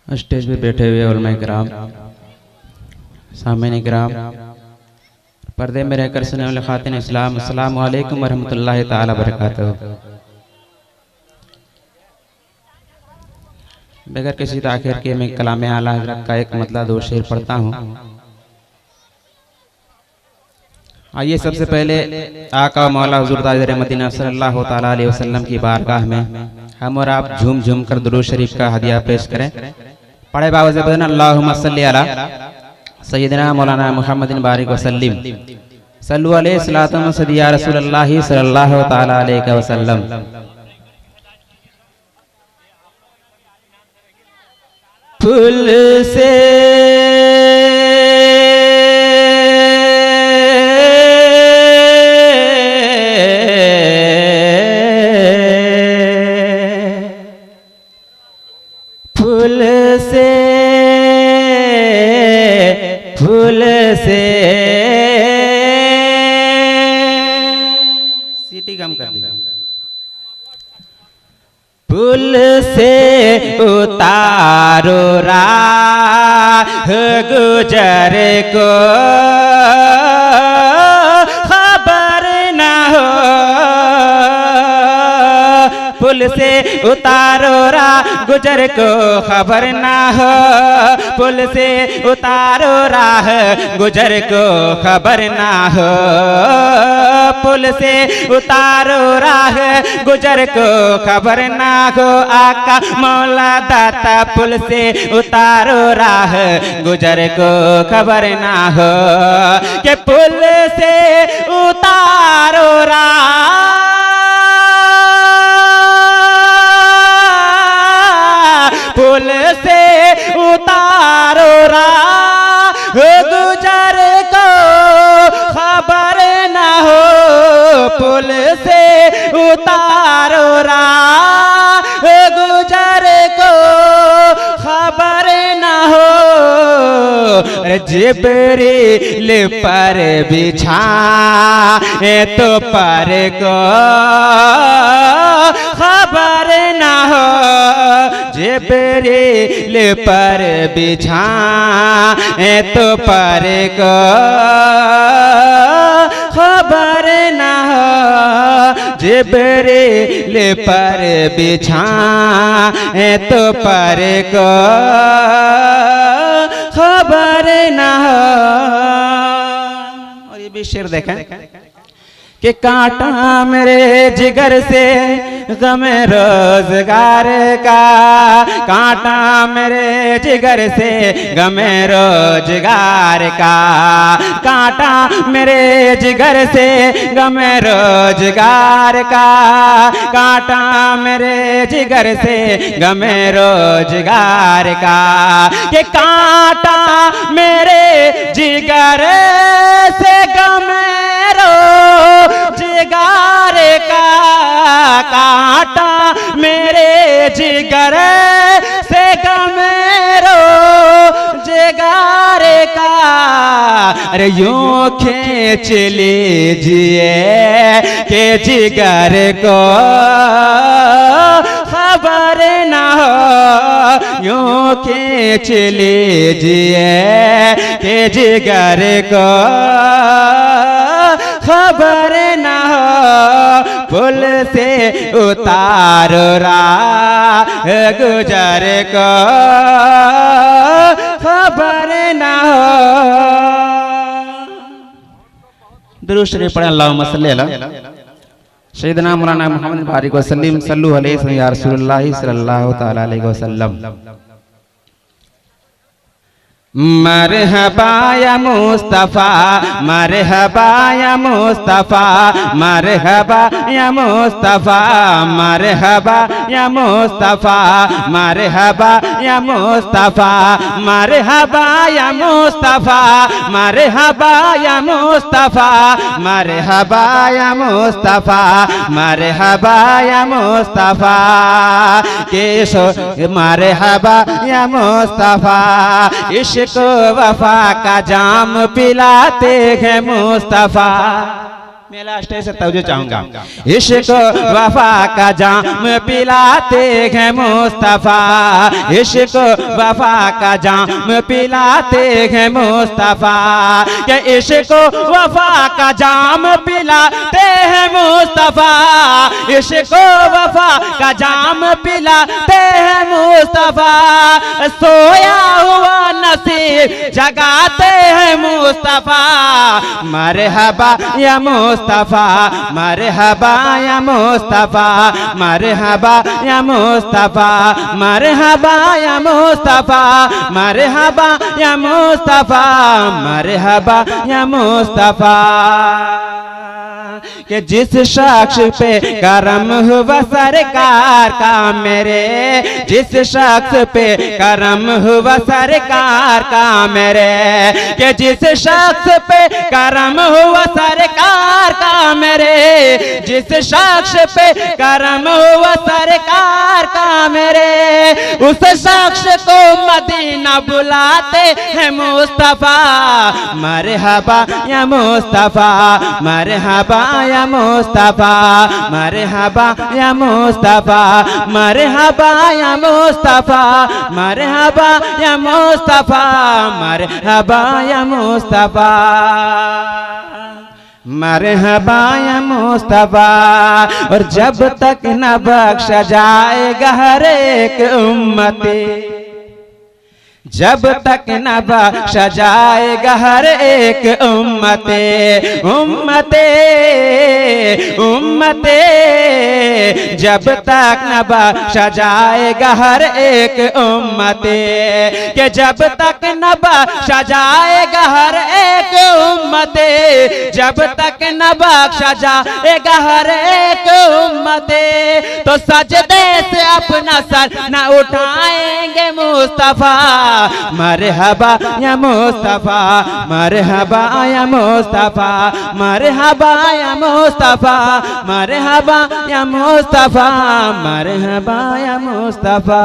Stage पे बैठे हुए उलमाए किराम, सामईन किराम, पर्दे में रहकर सुनने वाले खातिन इस्लाम, अस्सलामु अलैकुम व रहमतुल्लाहि ताला बरकातहू। बगैर किसी ताखिर के मैं कलाम आला हज़रत का एक मतलब दो शेर पढ़ता हूँ। आइए सबसे पहले आका मौला हुज़ूर ताजदार मदीना सल्लल्लाहु ताला अलैहि वसल्लम की बारगाह में हम और आप झूम झूम कर दुरूद शरीफ का हदिया पेश करें। पढ़े बावज़ बदन अल्लाहुम्मा सल्ली अला सय्यिदना मौलाना मुहम्मदिन बारिक वसल्लिम सल्लु अलैहि सलातु व सदी या रसूलल्लाह सल्लल्लाहु ताला अलैहि वसल्लम। फूल से सीटी कम कर दीजिए। फूल से उतारो राह गुजर को खबर न हो, फूल से उतारो राह गुजर को खबर ना हो, फूल से उतारो राह गुजर को खबर ना हो, फूल से उतारो राह गुजर को खबर ना हो। आका मौला दाता फूल से उतारो राह गुजर को खबर ना हो, के फूल से उतारो राह फूल से उतारो राह गुजर को खबर न हो, फूल से उतारो राह गुजर को खबर न हो। जिब्रील पर बिछाए तो पर को खबर न हो, जिब्रील पर बिछाए तो पर को खबर न हो, जिब्रील पर बिछाए तो पर को खबर न हो। और ये भी शेर देखें कि कांटा मेरे जिगर से गम रोजगार का, कांटा मेरे जिगर से गम रोजगार का, कांटा मेरे जिगर से गम रोजगार का, कांटा मेरे जिगर से गम रोजगार का, कि कांटा मेरे जिगर से गम जिगर का, कांटा मेरे जिगर से गम जिगर का। अरे यूं खींच लीजिए के जिगर को खबर न हो, यूं खींच लीजिए के जिगर को खबर न हो, फूल से उतारो राह गुजर को खबर न हो। दुरूद शरीफ पढ़ें। अल्लाहुम्मा सल्ली अला सय्यिदना मौलाना मुहम्मद बारिक वसल्लिम सल्लु अलैहि या रसूलल्लाह सल्लल्लाहु ताला अलैहि वसल्लम। मरहबा या मुस्तफ़ा, मरहबा या मुस्तफ़ा, मरहबा या मुस्तफ़ा, मरहबा या मुस्तफ़ा, मरहबा या मुस्तफ़ा, मरहबा या मुस्तफ़ा, मरहबा या मुस्तफ़ा, मरहबा या मुस्तफ़ा, मरहबा या मुस्तफ़ा, केशो मरहबा या मुस्तफ़ा, इश्क को वफा का जाम पिलाते हैं मुस्तफा। मैं लास्ट से तवज्जो चाहूंगा। इश्क वफा का जाम पिलाते हैं मुस्तफा, इश्क वफा का जाम पिलाते हैं मुस्तफा, के इश्क वफा का जाम पिलाते हैं मुस्तफा, इश्क वफा का जाम पिलाते हैं मुस्तफा, सोया हुआ नसीब जगाते हैं मुस्तफा, मरहबा या मुस्तफा, मरहबा या मुस्तफा, मरहबा या मुस्तफा, मरहबा या मुस्तफा, मरहबा या मुस्तफा, मरहबा या मुस्तफा, कि जिस शख्स पे करम हुआ सरकार का मेरे, जिस शख्स पे करम हुआ सरकार का मेरे, कि जिस शख्स पे करम हुआ सरकार का मेरे, जिस शख्स पे करम हुआ सरकार का मेरे, उस शख्स को मदीना बुलाते हैं मुस्तफा, मरहबा या मुस्तफा, मरहबा या मुस्तफा, मरहबा या मुस्तफा, मरहबा या मुस्तफा, मरहबा या मुस्तफा, मरहबा या मुस्तफा, मरहबा या मुस्तफा। और जब तक न बख्शा जाएगा हर एक उम्मती, जब तक न बख्शा जाएगा हर एक उम्मते, उम्मते उम्मते, जब तक न बख्शा जाएगा हर एक उम्मते, कि जब तक न बख्शा जाएगा हर एक उम्मते, जब तक न बख्शा जाएगा हर एक उम्मते, तो सजदे से अपना सर न उठाएंगे मुस्तफा, मरहबा या मुस्तफा, मरहबा या मुस्तफा, मरहबा या मुस्तफा, मरहबा या मुस्तफा, मरहबा या मुस्तफा।